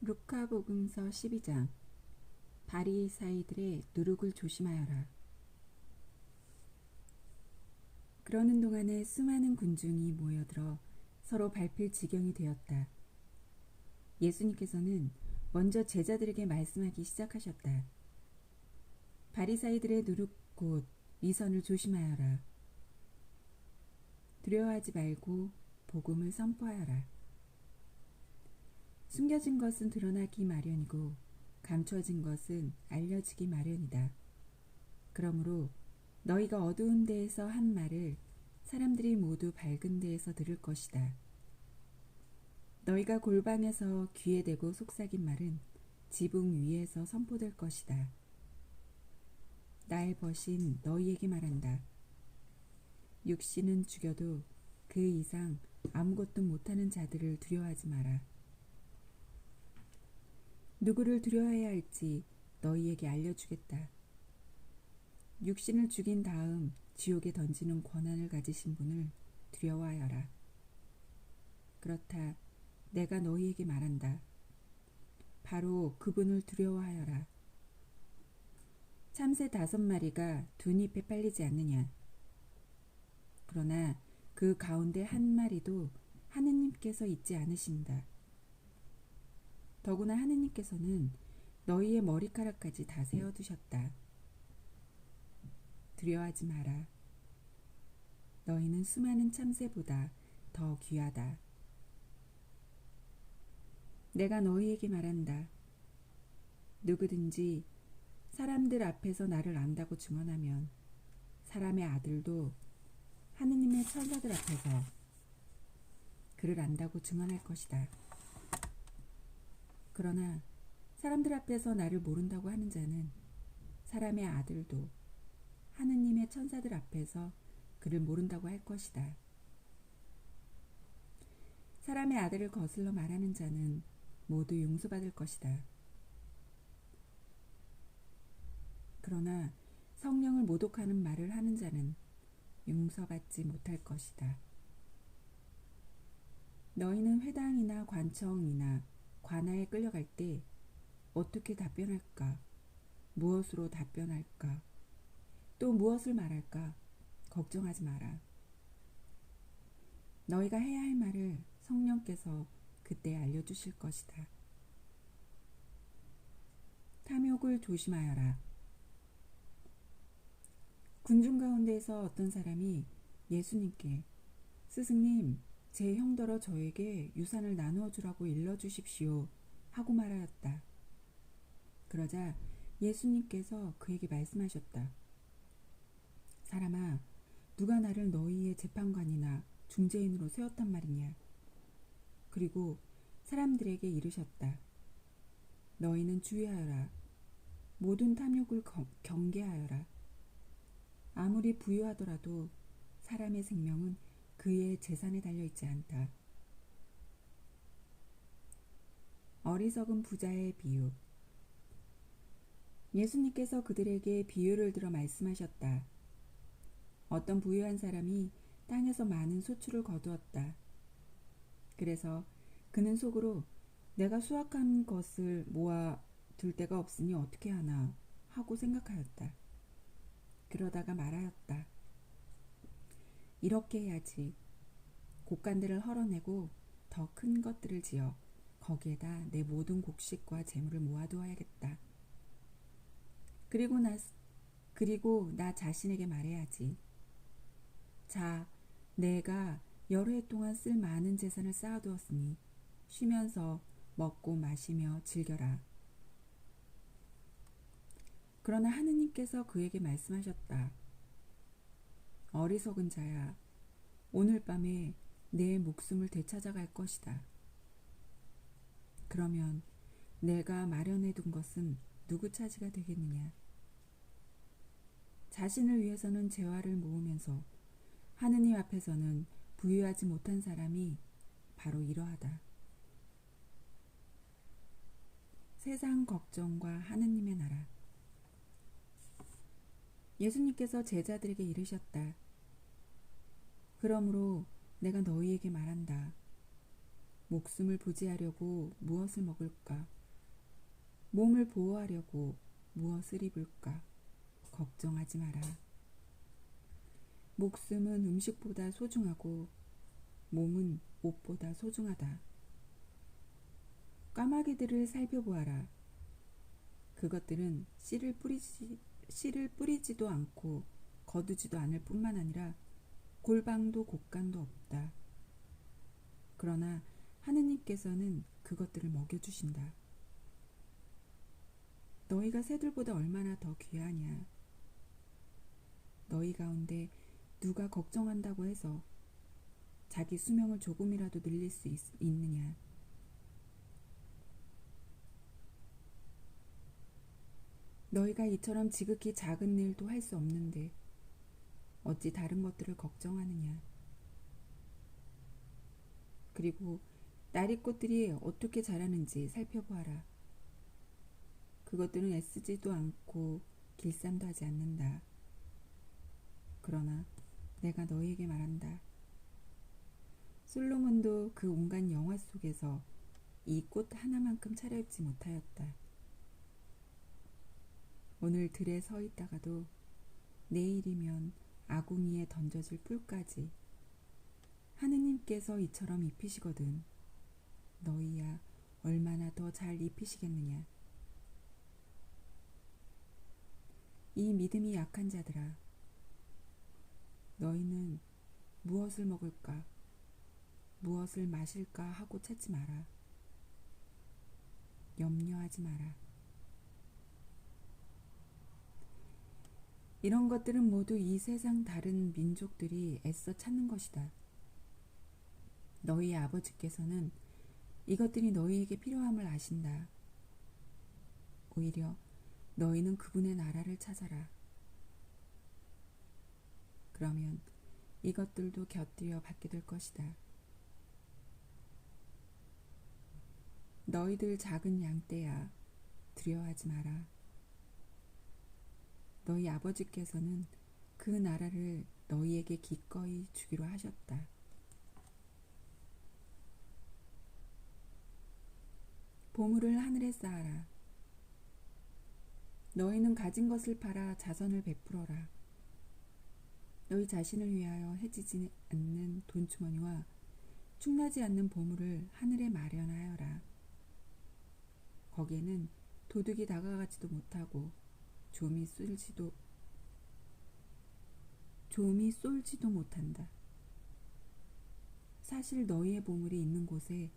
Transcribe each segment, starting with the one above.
루카복음서 12장. 바리사이들의 누룩을 조심하여라. 그러는 동안에 수많은 군중이 모여들어 서로 밟힐 지경이 되었다. 예수님께서는 먼저 제자들에게 말씀하기 시작하셨다. 바리사이들의 누룩 곧 위선을 조심하여라. 두려워하지 말고 복음을 선포하여라. 숨겨진 것은 드러나기 마련이고 감춰진 것은 알려지기 마련이다. 그러므로 너희가 어두운 데에서 한 말을 사람들이 모두 밝은 데에서 들을 것이다. 너희가 골방에서 귀에 대고 속삭인 말은 지붕 위에서 선포될 것이다. 나의 벗인 너희에게 말한다. 육신은 죽여도 그 이상 아무것도 못하는 자들을 두려워하지 마라. 누구를 두려워해야 할지 너희에게 알려주겠다. 육신을 죽인 다음 지옥에 던지는 권한을 가지신 분을 두려워하여라. 그렇다 내가 너희에게 말한다. 바로 그분을 두려워하여라. 참새 5마리가 둔 잎에 팔리지 않느냐. 그러나 그 가운데 한 마리도 하느님께서 잊지 않으신다. 더구나 하느님께서는 너희의 머리카락까지 다 세어두셨다. 두려워하지 마라. 너희는 수많은 참새보다 더 귀하다. 내가 너희에게 말한다. 누구든지 사람들 앞에서 나를 안다고 증언하면 사람의 아들도 하느님의 천사들 앞에서 그를 안다고 증언할 것이다. 그러나 사람들 앞에서 나를 모른다고 하는 자는 사람의 아들도 하느님의 천사들 앞에서 그를 모른다고 할 것이다. 사람의 아들을 거슬러 말하는 자는 모두 용서받을 것이다. 그러나 성령을 모독하는 말을 하는 자는 용서받지 못할 것이다. 너희는 회당이나 관청이나 관아에 끌려갈 때 어떻게 답변할까? 무엇으로 답변할까? 또 무엇을 말할까? 걱정하지 마라. 너희가 해야 할 말을 성령께서 그때 알려주실 것이다. 탐욕을 조심하여라. 군중 가운데에서 어떤 사람이 예수님께 스승님, 제 형더러 저에게 유산을 나누어 주라고 일러주십시오 하고 말하였다. 그러자 예수님께서 그에게 말씀하셨다. 사람아, 누가 나를 너희의 재판관이나 중재인으로 세웠단 말이냐. 그리고 사람들에게 이르셨다. 너희는 주의하여라. 모든 탐욕을 경계하여라. 아무리 부유하더라도 사람의 생명은 그의 재산에 달려있지 않다. 어리석은 부자의 비유. 예수님께서 그들에게 비유를 들어 말씀하셨다. 어떤 부유한 사람이 땅에서 많은 소출을 거두었다. 그래서 그는 속으로 내가 수확한 것을 모아 둘 데가 없으니 어떻게 하나 하고 생각하였다. 그러다가 말하였다. 이렇게 해야지. 곡간들을 헐어내고 더 큰 것들을 지어 거기에다 내 모든 곡식과 재물을 모아두어야겠다. 그리고 나 자신에게 말해야지. 자, 내가 여러 해 동안 쓸 많은 재산을 쌓아두었으니 쉬면서 먹고 마시며 즐겨라. 그러나 하느님께서 그에게 말씀하셨다. 어리석은 자야, 오늘 밤에 내 목숨을 되찾아갈 것이다. 그러면 내가 마련해 둔 것은 누구 차지가 되겠느냐. 자신을 위해서는 재화를 모으면서 하느님 앞에서는 부유하지 못한 사람이 바로 이러하다. 세상 걱정과 하느님의 나라. 예수님께서 제자들에게 이르셨다. 그러므로 내가 너희에게 말한다. 목숨을 부지하려고 무엇을 먹을까? 몸을 보호하려고 무엇을 입을까? 걱정하지 마라. 목숨은 음식보다 소중하고 몸은 옷보다 소중하다. 까마귀들을 살펴보아라. 그것들은 씨를 뿌리지도 않고 거두지도 않을 뿐만 아니라 골방도 곡간도 없다. 그러나 하느님께서는 그것들을 먹여주신다. 너희가 새들보다 얼마나 더 귀하냐. 너희 가운데 누가 걱정한다고 해서 자기 수명을 조금이라도 늘릴 수 있느냐. 너희가 이처럼 지극히 작은 일도 할 수 없는데 어찌 다른 것들을 걱정하느냐. 그리고 나리꽃들이 어떻게 자라는지 살펴보아라. 그것들은 애쓰지도 않고 길쌈도 하지 않는다. 그러나 내가 너희에게 말한다. 솔로몬도 그 온갖 영화 속에서 이 꽃 하나만큼 차려입지 못하였다. 오늘 들에 서 있다가도 내일이면 아궁이에 던져질 뿔까지 하느님께서 이처럼 입히시거든 너희야 얼마나 더 잘 입히시겠느냐. 이 믿음이 약한 자들아, 너희는 무엇을 먹을까, 무엇을 마실까 하고 찾지 마라. 염려하지 마라. 이런 것들은 모두 이 세상 다른 민족들이 애써 찾는 것이다. 너희 아버지께서는 이것들이 너희에게 필요함을 아신다. 오히려 너희는 그분의 나라를 찾아라. 그러면 이것들도 곁들여 받게 될 것이다. 너희들 작은 양떼야, 두려워하지 마라. 너희 아버지께서는 그 나라를 너희에게 기꺼이 주기로 하셨다. 보물을 하늘에 쌓아라. 너희는 가진 것을 팔아 자선을 베풀어라. 너희 자신을 위하여 해지지 않는 돈주머니와 축나지 않는 보물을 하늘에 마련하여라. 거기에는 도둑이 다가가지도 못하고 좀이 쏠지도 못한다. 사실 너희의 보물이 있는 곳에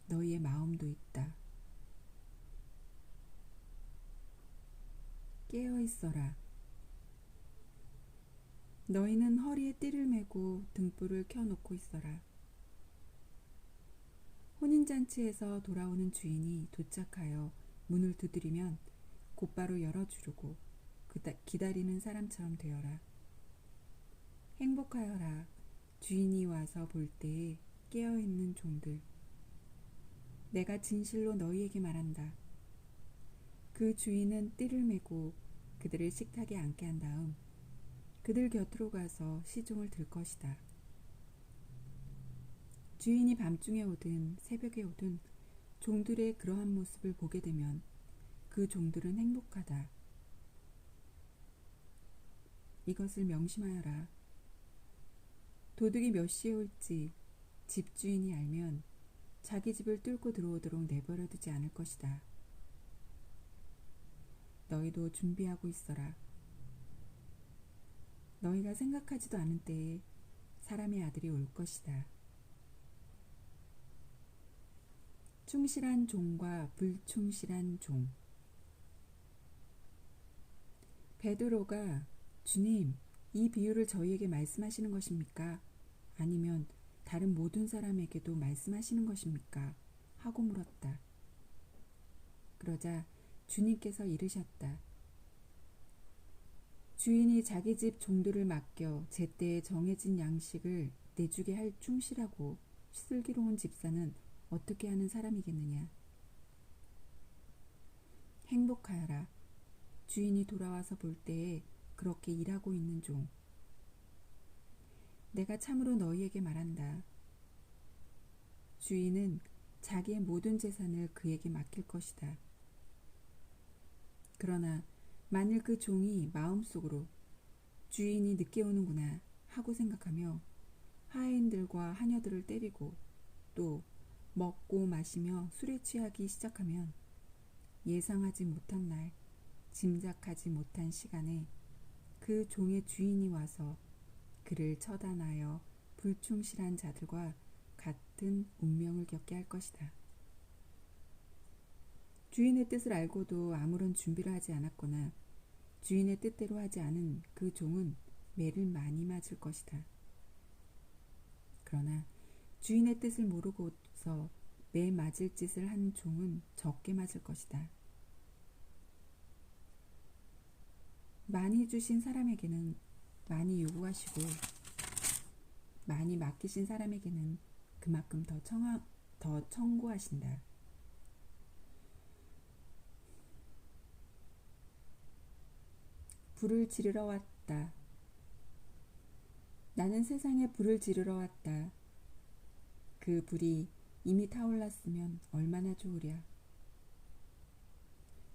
너희의 마음도 있다. 깨어있어라. 너희는 허리에 띠를 메고 등불을 켜놓고 있어라. 혼인잔치에서 돌아오는 주인이 도착하여 문을 두드리면 곧바로 열어주려고 기다리는 사람처럼 되어라. 행복하여라. 주인이 와서 볼 때에 깨어있는 종들. 내가 진실로 너희에게 말한다. 그 주인은 띠를 메고 그들을 식탁에 앉게 한 다음 그들 곁으로 가서 시종을 들 것이다. 주인이 밤중에 오든 새벽에 오든 종들의 그러한 모습을 보게 되면 그 종들은 행복하다. 이것을 명심하여라. 도둑이 몇 시에 올지 집주인이 알면 자기 집을 뚫고 들어오도록 내버려 두지 않을 것이다. 너희도 준비하고 있어라. 너희가 생각하지도 않은 때에 사람의 아들이 올 것이다. 충실한 종과 불충실한 종. 베드로가 주님, 이 비유를 저희에게 말씀하시는 것입니까? 아니면 다른 모든 사람에게도 말씀하시는 것입니까? 하고 물었다. 그러자 주님께서 이르셨다. 주인이 자기 집 종들을 맡겨 제때에 정해진 양식을 내주게 할 충실하고 슬기로운 집사는 어떻게 하는 사람이겠느냐. 행복하여라. 주인이 돌아와서 볼 때에 그렇게 일하고 있는 종. 내가 참으로 너희에게 말한다. 주인은 자기의 모든 재산을 그에게 맡길 것이다. 그러나 만일 그 종이 마음속으로 주인이 늦게 오는구나 하고 생각하며 하인들과 하녀들을 때리고 또 먹고 마시며 술에 취하기 시작하면 예상하지 못한 날, 짐작하지 못한 시간에 그 종의 주인이 와서 그를 처단하여 불충실한 자들과 같은 운명을 겪게 할 것이다. 주인의 뜻을 알고도 아무런 준비를 하지 않았거나 주인의 뜻대로 하지 않은 그 종은 매를 많이 맞을 것이다. 그러나 주인의 뜻을 모르고서 매 맞을 짓을 한 종은 적게 맞을 것이다. 많이 주신 사람에게는 많이 요구하시고 많이 맡기신 사람에게는 그만큼 더 청구하신다. 불을 지르러 왔다. 나는 세상에 불을 지르러 왔다. 그 불이 이미 타올랐으면 얼마나 좋으랴.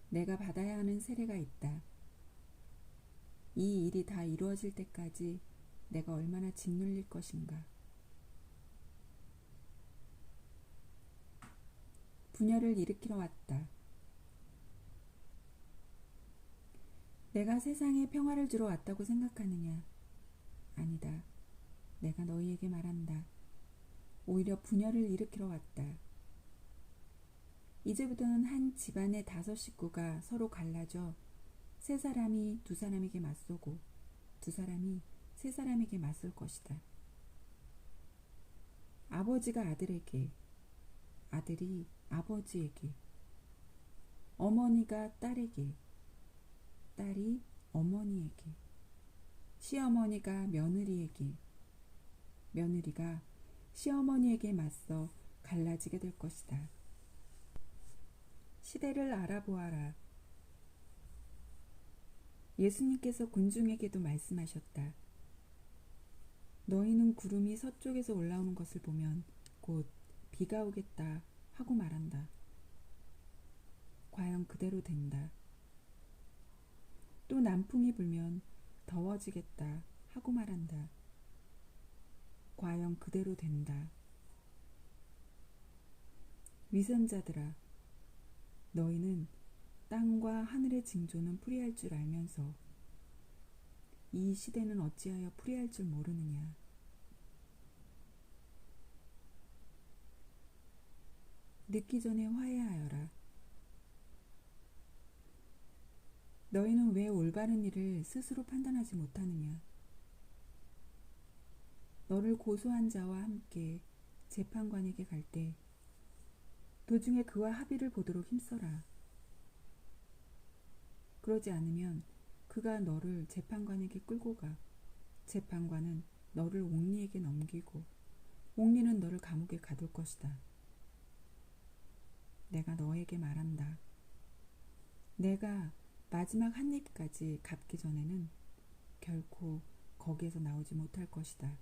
내가 받아야 하는 세례가 있다. 이 일이 다 이루어질 때까지 내가 얼마나 짓눌릴 것인가. 분열을 일으키러 왔다. 내가 세상에 평화를 주러 왔다고 생각하느냐? 아니다. 내가 너희에게 말한다. 오히려 분열을 일으키러 왔다. 이제부터는 한 집안의 5 식구가 서로 갈라져 3사람이 2사람에게 맞서고 2사람이 3사람에게 맞설 것이다. 아버지가 아들에게, 아들이 아버지에게, 어머니가 딸에게, 딸이 어머니에게, 시어머니가 며느리에게, 며느리가 시어머니에게 맞서 갈라지게 될 것이다. 시대를 알아보아라. 예수님께서 군중에게도 말씀하셨다. 너희는 구름이 서쪽에서 올라오는 것을 보면 곧 비가 오겠다 하고 말한다. 과연 그대로 된다. 또南풍이 불면 더워지겠다 하고 말한다. 과연 그대로 된다. 위선자들아, 너희는 땅과 하늘의 징조는 풀이할 줄 알면서 이 시대는 어찌하여 풀이할 줄 모르느냐. 늦기 전에 화해하여라. 너희는 왜 올바른 일을 스스로 판단하지 못하느냐. 너를 고소한 자와 함께 재판관에게 갈 때 도중에 그와 합의를 보도록 힘써라. 그러지 않으면 그가 너를 재판관에게 끌고 가 재판관은 너를 옥리에게 넘기고 옥리는 너를 감옥에 가둘 것이다. 내가 너에게 말한다. 내가 마지막 한 입까지 갚기 전에는 결코 거기에서 나오지 못할 것이다.